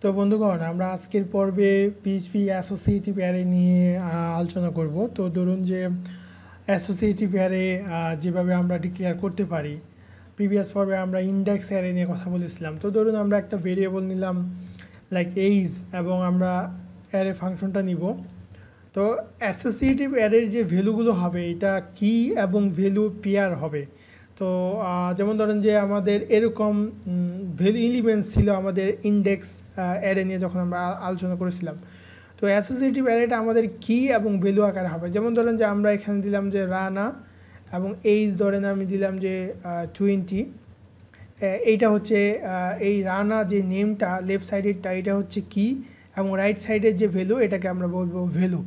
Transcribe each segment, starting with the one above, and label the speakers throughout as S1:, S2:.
S1: তো বন্ধুগণ, আমরা আজকের পর্বে পিএইচপি অ্যাসোসিয়েটিভ অ্যারে নিয়ে আলোচনা করব। তো ধরুন যে অ্যাসোসিয়েটিভ অ্যারে যেভাবে আমরা ডিক্লেয়ার করতে পারি, প্রিভিয়াস পর্বে আমরা ইন্ডেক্স অ্যারে নিয়ে কথা বলেছিলাম। তো ধরুন আমরা একটা ভেরিয়েবল নিলাম লাইক এইজ, এবং আমরা অ্যারে ফাংশনটা নিব। তো অ্যাসোসিয়েটিভ অ্যারের যে ভ্যালুগুলো হবে, এটা কি এবং ভ্যালু পেয়ার হবে। তো যেমন ধরেন যে আমাদের এরকম ভ্যালু এলিমেন্টস ছিল আমাদের ইন্ডেক্স অ্যারে নিয়ে যখন আমরা আলোচনা করেছিলাম। তো অ্যাসোসিয়েটিভ অ্যারেটা আমাদের কি এবং ভ্যালু আকারে হবে। যেমন ধরেন যে আমরা এখানে দিলাম যে রানা, এবং এইজ ধরেন আমি দিলাম যে 20। এইটা হচ্ছে এই রানা যে নেমটা লেফট সাইডেরটা, এটা হচ্ছে কি, এবং রাইট সাইডের যে ভ্যালু এটাকে আমরা বলবো ভ্যালু।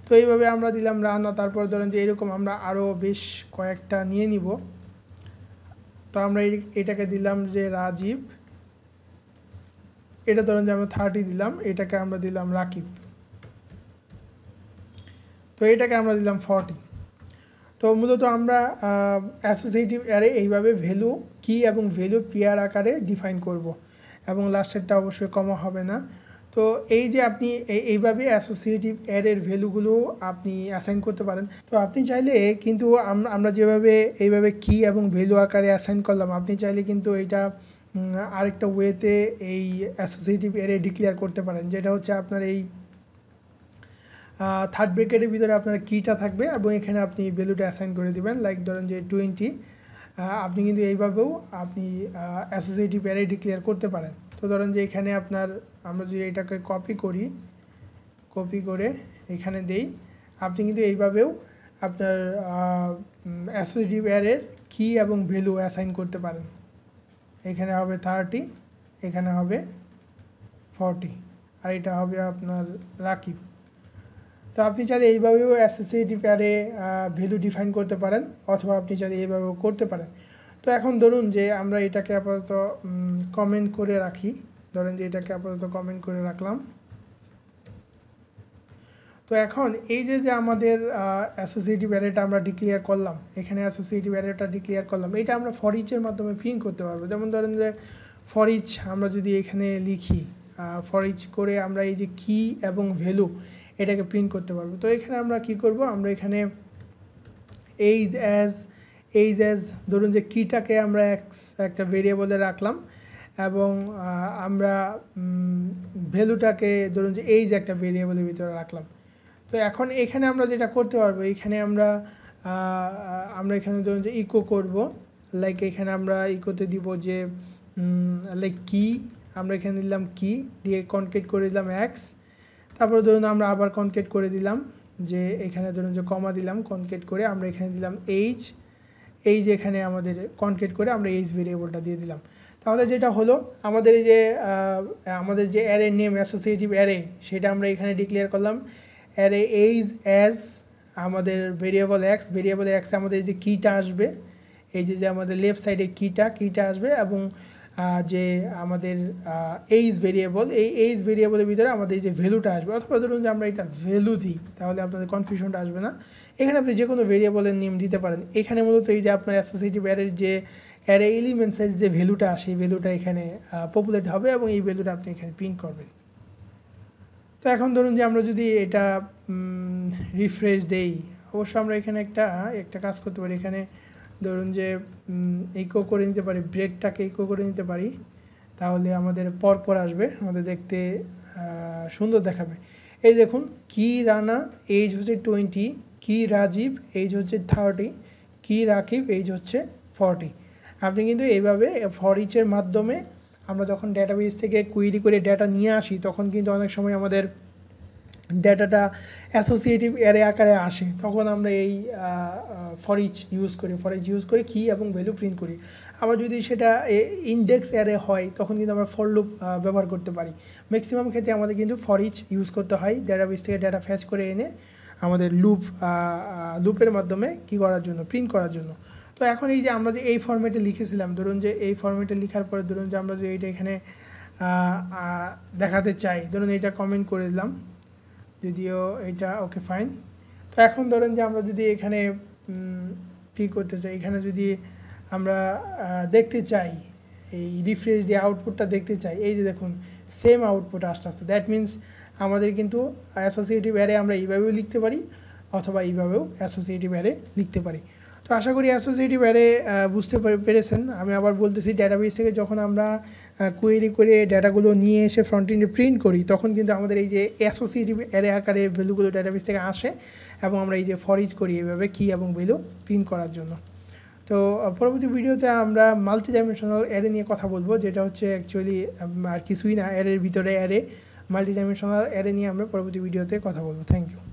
S1: তো এইভাবে আমরা দিলাম রানা। তারপর ধরেন যে এরকম আমরা আরও বেশ কয়েকটা নিয়ে নিব। তো আমরা এটাকে দিলাম যে রাজীব, এটা ধরেন যে আমরা 30 দিলাম, এটাকে আমরা দিলাম রাকিব, তো এটাকে আমরা দিলাম 40। তো মূলত আমরা অ্যাসোসিয়েটিভ অ্যারে এইভাবে ভ্যালু কি এবং ভ্যালু পেয়ার আকারে ডিফাইন করব, এবং লাস্টেরটা অবশ্যই কমা হবে না। তো এই যে আপনি এইভাবে অ্যাসোসিয়েটিভ অ্যারের ভ্যালুগুলো আপনি অ্যাসাইন করতে পারেন। তো আপনি চাইলে কিন্তু আমরা যেভাবে এইভাবে কি এবং ভ্যালু আকারে অ্যাসাইন করলাম, আপনি চাইলে কিন্তু এটা আরেকটা ওয়েতে এই অ্যাসোসিয়েটিভ অ্যারে ডিক্লেয়ার করতে পারেন, যেটা হচ্ছে আপনার এই থার্ড ব্র্যাকেটের ভিতরে আপনার কিটা থাকবে এবং এখানে আপনি ভ্যালুটা অ্যাসাইন করে দেবেন। লাইক ধরেন যে 20। আপনি কিন্তু এইভাবেও আপনি অ্যাসোসিয়েটিভ অ্যারে ডিক্লেয়ার করতে পারেন। তো ধরেন যে এখানে আপনার আমরা যদি এটাকে কপি করে এখানে দেই, আপনি কিন্তু এইভাবেও আপনার অ্যাসোসিয়েটিভ অ্যারের কি এবং ভ্যালু অ্যাসাইন করতে পারেন। এখানে হবে 30, এখানে হবে 40, আর এটা হবে আপনার রাকিব। তো আপনি চাইলে এইভাবেও অ্যাসোসিয়েটিভ অ্যারে ভ্যালু ডিফাইন করতে পারেন, অথবা আপনি চাইলে এইভাবেও করতে পারেন। তো এখন ধরুন যে আমরা এটাকে আপাতত কমেন্ট করে রাখি। ধরেন যে এটাকে আপাতত কমেন্ট করে রাখলাম। তো এখন এই যে আমাদের অ্যাসোসিয়েটিভ অ্যারেটা আমরা ডিক্লেয়ার করলাম, এখানে অ্যাসোসিয়েটিভ অ্যারেটা ডিক্লেয়ার করলাম, এটা আমরা ফর ইচের মাধ্যমে প্রিন্ট করতে পারবো। যেমন ধরেন যে ফর ইচ আমরা যদি এখানে লিখি, ফর ইচ করে আমরা এই যে কি এবং ভ্যালু এটাকে প্রিন্ট করতে পারবো। তো এখানে আমরা কি করব, আমরা এখানে এইজ অ্যাজ ধরুন যে কিটাকে আমরা একটা ভেরিয়েবলে রাখলাম, এবং আমরা ভ্যালুটাকে ধরুন যে এইজ একটা ভেরিয়েবলের ভিতরে রাখলাম। তো এখন এখানে আমরা যেটা করতে পারবো, এখানে আমরা এখানে ধরুন যে ইকো করব। লাইক এখানে আমরা ইকোতে দিব যে লাইক কি, আমরা এখানে দিলাম কি দিয়ে কনকেট করে দিলাম এক্স। তারপরে ধরুন আমরা আবার কনকেট করে দিলাম যে এখানে ধরুন যে কমা দিলাম, কনকেট করে আমরা এখানে দিলাম এইজ এখানে আমাদের কনকেট করে আমরা এইজ ভেরিয়েবলটা দিয়ে দিলাম। তাহলে যেটা হলো, আমাদের এই যে আমাদের যে অ্যারে নেম অ্যাসোসিয়েটিভ অ্যারে, সেটা আমরা এখানে ডিক্লেয়ার করলাম অ্যারে এইজ অ্যাজ আমাদের ভেরিয়েবল এক্স আমাদের এই যে কিটা আসবে, এই যে আমাদের লেফট সাইডে কিটা আসবে, এবং যে আমাদের এইজ ভেরিয়েবল, এই এইজ ভেরিয়েবলের ভিতরে আমাদের এই যে ভ্যালুটা আসবে। অথবা ধরুন যে আমরা এটা ভ্যালু দিই, তাহলে আপনাদের কনফিউশনটা আসবে না। এখানে আপনি যে কোনো ভেরিয়েবলের নেম দিতে পারেন। এখানে মূলত এই যে আপনার অ্যাসোসিয়েটিভ অ্যারের যে অ্যারে এলিমেন্টসের যে ভ্যালুটা আসে, এই ভ্যালুটা এখানে পপুলেট হবে, এবং এই ভ্যালুটা আপনি এখানে প্রিন্ট করবেন। তো এখন ধরুন যে আমরা যদি এটা রিফ্রেশ দেই, অবশ্য আমরা এখানে একটা কাজ করতে পারি। এখানে ধরুন যে ইকো করে নিতে পারি, ব্রেকটাকে ইকো করে নিতে পারি, তাহলে আমাদের পরপর আসবে, আমাদের দেখতে সুন্দর দেখাবে। এই দেখুন, কি রানা এইজ হচ্ছে 20, কি রাজীব এইজ হচ্ছে 30, কি রাকিব এইজ হচ্ছে 40। আপনি কিন্তু এইভাবে ফর ইচের মাধ্যমে আমরা যখন ডেটাবেস থেকে কুইরি করে ডেটা নিয়ে আসি, তখন কিন্তু অনেক সময় আমাদের ডেটাটা অ্যাসোসিয়েটিভ অ্যারে আকারে আসে, তখন আমরা এই ফর ইচ ইউজ করি কি এবং ভ্যালু প্রিন্ট করি। আবার যদি সেটা ইন্ডেক্স অ্যারে হয়, তখন কিন্তু আমরা ফর লুপ ব্যবহার করতে পারি। ম্যাক্সিমাম ক্ষেত্রে আমাদের কিন্তু ফর ইচ ইউজ করতে হয় ডেটাবেস থেকে ডেটা ফ্যাচ করে এনে আমাদের লুপের মাধ্যমে কী করার জন্য, প্রিন্ট করার জন্য। তো এখন এই যে আমরা যে এই ফরম্যাটে লিখেছিলাম, ধরুন যে এই ফরম্যাটে লেখার পরে ধরুন যে আমরা যে এইটা এখানে দেখাতে চাই, ধরুন এইটা কমেন্ট করে দিলাম, যদিও এটা ওকে ফাইন। তো এখন ধরেন যে আমরা যদি এখানে কী করতে চাই, এখানে যদি আমরা দেখতে চাই, এই রিফ্রেশ দিয়ে আউটপুটটা দেখতে চাই, এই যে দেখুন সেম আউটপুট আসতে দ্যাট মিন্স আমাদের কিন্তু অ্যাসোসিয়েটিভ অ্যারে আমরা এইভাবেও লিখতে পারি অথবা এইভাবেও অ্যাসোসিয়েটিভ অ্যারে লিখতে পারি। তো আশা করি অ্যাসোসিয়েটিভ অ্যারে বুঝতে পেরেছেন। আমি আবার বলতেছি, ডেটাবেস থেকে যখন আমরা কোয়েরি করে ডেটাগুলো নিয়ে এসে ফ্রন্ট এন্ডে প্রিন্ট করি তখন কিন্তু আমাদের এই যে অ্যাসোসিয়েটিভ অ্যারে আকারে ভ্যালুগুলো ডেটাবেস থেকে আসে এবং আমরা এই যে ফর ইচ করি এভাবে কি এবং ভ্যালু প্রিন্ট করার জন্য। তো পরবর্তী ভিডিওতে আমরা মাল্টি ডাইমেনশনাল অ্যারে নিয়ে কথা বলবো, যেটা হচ্ছে অ্যাকচুয়ালি আর কিছুই না, অ্যারের ভিতরে অ্যারে, মাল্টি ডাইমেনশনাল অ্যারে নিয়ে আমরা পরবর্তী ভিডিওতে কথা বলবো। Thank you.